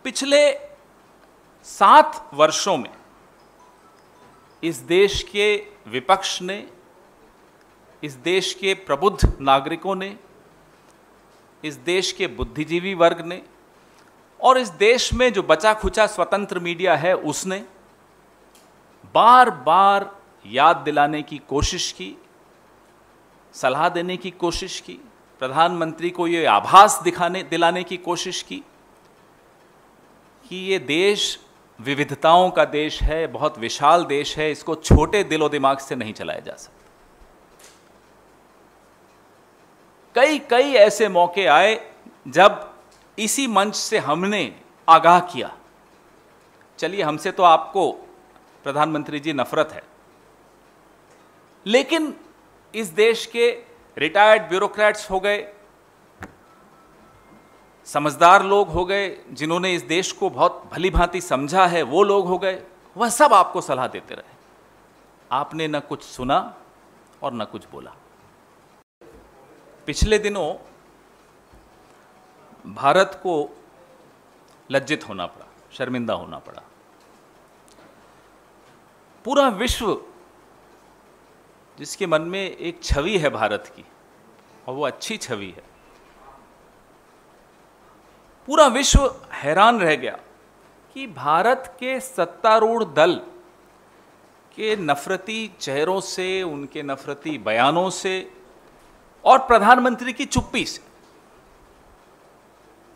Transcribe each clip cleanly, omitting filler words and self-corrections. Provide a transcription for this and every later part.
पिछले 7 वर्षों में इस देश के विपक्ष ने, इस देश के प्रबुद्ध नागरिकों ने, इस देश के बुद्धिजीवी वर्ग ने और इस देश में जो बचा खुचा स्वतंत्र मीडिया है उसने बार बार याद दिलाने की कोशिश की, सलाह देने की कोशिश की, प्रधानमंत्री को ये आभास दिलाने की कोशिश की कि ये देश विविधताओं का देश है, बहुत विशाल देश है, इसको छोटे दिलो दिमाग से नहीं चलाया जा सकता। कई ऐसे मौके आए जब इसी मंच से हमने आगाह किया, चलिए हमसे तो आपको प्रधानमंत्री जी नफरत है, लेकिन इस देश के रिटायर्ड ब्यूरोक्रेट्स हो गए, समझदार लोग हो गए, जिन्होंने इस देश को बहुत भली भांति समझा है, वो लोग हो गए, वह सब आपको सलाह देते रहे। आपने न कुछ सुना और न कुछ बोला। पिछले दिनों भारत को लज्जित होना पड़ा, शर्मिंदा होना पड़ा। पूरा विश्व, जिसके मन में एक छवि है भारत की और वो अच्छी छवि है, पूरा विश्व हैरान रह गया कि भारत के सत्तारूढ़ दल के नफरती चेहरों से, उनके नफरती बयानों से और प्रधानमंत्री की चुप्पी से,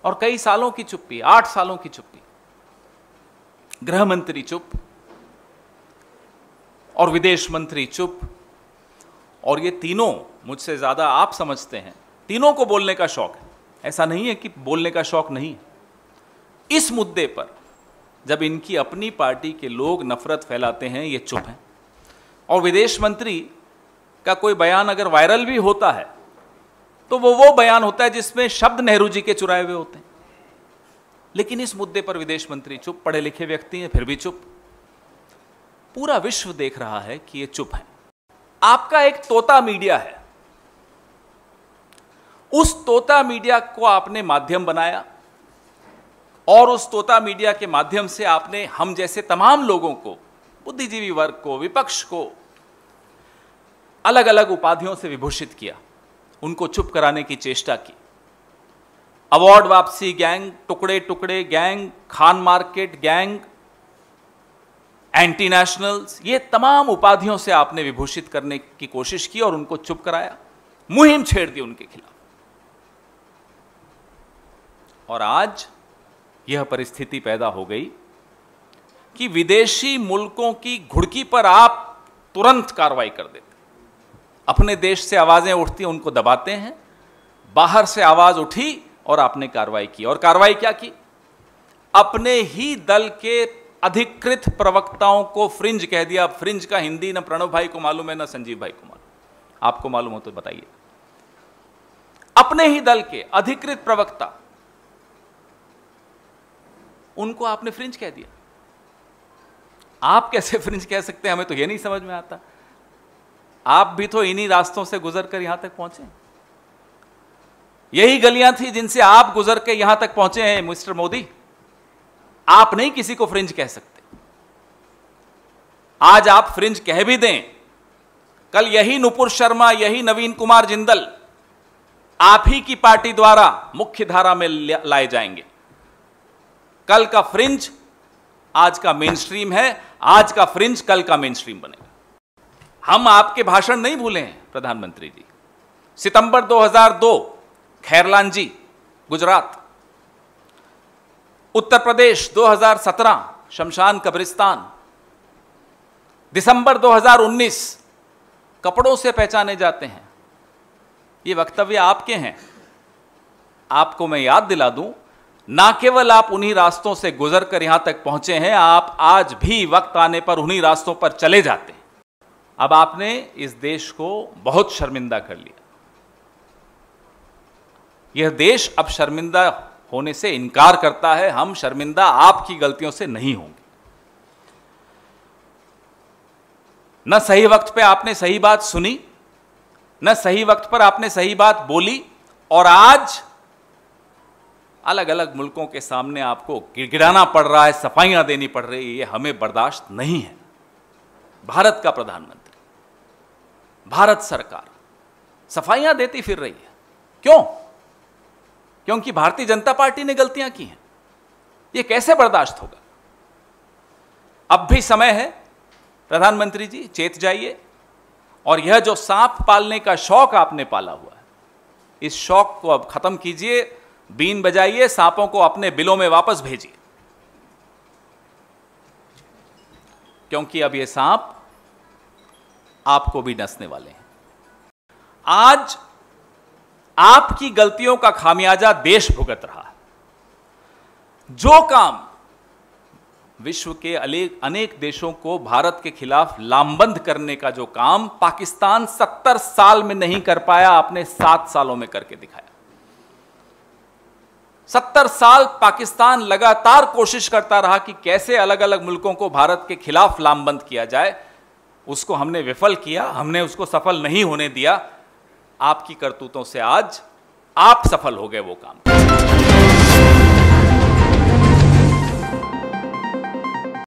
और कई सालों की चुप्पी, 8 सालों की चुप्पी, गृह मंत्री चुप और विदेश मंत्री चुप, और ये तीनों, मुझसे ज्यादा आप समझते हैं, तीनों को बोलने का शौक है। ऐसा नहीं है कि बोलने का शौक नहीं है। इस मुद्दे पर जब इनकी अपनी पार्टी के लोग नफरत फैलाते हैं, ये चुप हैं। और विदेश मंत्री का कोई बयान अगर वायरल भी होता है तो वो बयान होता है जिसमें शब्द नेहरू जी के चुराए हुए होते हैं। लेकिन इस मुद्दे पर विदेश मंत्री चुप, पढ़े लिखे व्यक्ति हैं फिर भी चुप। पूरा विश्व देख रहा है कि ये चुप है। आपका एक तोता मीडिया है, उस तोता मीडिया को आपने माध्यम बनाया और उस तोता मीडिया के माध्यम से आपने हम जैसे तमाम लोगों को, बुद्धिजीवी वर्ग को, विपक्ष को अलग अलग उपाधियों से विभूषित किया, उनको चुप कराने की चेष्टा की। अवार्ड वापसी गैंग, टुकड़े टुकड़े gang, Khan market gang, anti nationals, ये तमाम उपाधियों से आपने विभूषित करने की कोशिश की और उनको चुप कराया, मुहिम छेड़ दी उनके खिलाफ। और आज यह परिस्थिति पैदा हो गई कि विदेशी मुल्कों की घुड़की पर आप तुरंत कार्रवाई कर देते। अपने देश से आवाजें उठती हैं, उनको दबाते हैं। बाहर से आवाज उठी और आपने कार्रवाई की। और कार्रवाई क्या की? अपने ही दल के अधिकृत प्रवक्ताओं को फ्रिंज कह दिया। फ्रिंज का हिंदी न प्रणव भाई को मालूम है, न संजीव भाई को मालूम। आपको मालूम हो तो बताइए। अपने ही दल के अधिकृत प्रवक्ता, उनको आपने फ्रिंज कह दिया। आप कैसे फ्रिंज कह सकते हैं, हमें तो यह नहीं समझ में आता। आप भी तो इन्हीं रास्तों से गुजर कर यहां तक पहुंचे। यही गलियां थी जिनसे आप गुजर के यहां तक पहुंचे हैं मिस्टर मोदी। आप नहीं किसी को फ्रिंज कह सकते। आज आप फ्रिंज कह भी दें, कल यही नुपुर शर्मा, यही नवीन कुमार जिंदल आप ही की पार्टी द्वारा मुख्य धारा में लाए जाएंगे। कल का फ्रिंज आज का मेन स्ट्रीम है, आज का फ्रिंज कल का मेन स्ट्रीम बनेगा। हम आपके भाषण नहीं भूले हैं प्रधानमंत्री जी। सितंबर 2002 खैरलान जी गुजरात, उत्तर प्रदेश 2017 शमशान कब्रिस्तान, दिसंबर 2019 कपड़ों से पहचाने जाते हैं। ये वक्तव्य आपके हैं। आपको मैं याद दिला दूं, ना केवल आप उन्हीं रास्तों से गुजर कर यहां तक पहुंचे हैं, आप आज भी वक्त आने पर उन्हीं रास्तों पर चले जाते हैं। अब आपने इस देश को बहुत शर्मिंदा कर लिया। यह देश अब शर्मिंदा होने से इनकार करता है। हम शर्मिंदा आपकी गलतियों से नहीं होंगे। न सही वक्त पे आपने सही बात सुनी, न सही वक्त पर आपने सही बात बोली, और आज अलग अलग मुल्कों के सामने आपको गिड़गिड़ाना पड़ रहा है, सफाइयां देनी पड़ रही है, ये हमें बर्दाश्त नहीं है। भारत का प्रधानमंत्री, भारत सरकार सफाइयां देती फिर रही है। क्यों? क्योंकि भारतीय जनता पार्टी ने गलतियां की हैं। ये कैसे बर्दाश्त होगा? अब भी समय है, प्रधानमंत्री जी चेत जाइए, और यह जो सांप पालने का शौक आपने पाला हुआ है, इस शौक को अब खत्म कीजिए, बीन बजाइए, सांपों को अपने बिलों में वापस भेजिए, क्योंकि अब ये सांप आपको भी डसने वाले हैं। आज आपकी गलतियों का खामियाजा देश भुगत रहा है। जो काम विश्व के अनेक देशों को भारत के खिलाफ लामबंद करने का जो काम पाकिस्तान 70 साल में नहीं कर पाया, आपने 7 सालों में करके दिखाया। 70 साल पाकिस्तान लगातार कोशिश करता रहा कि कैसे अलग अलग मुल्कों को भारत के खिलाफ लामबंद किया जाए, उसको हमने विफल किया, हमने उसको सफल नहीं होने दिया। आपकी करतूतों से आज आप सफल हो गए वो काम।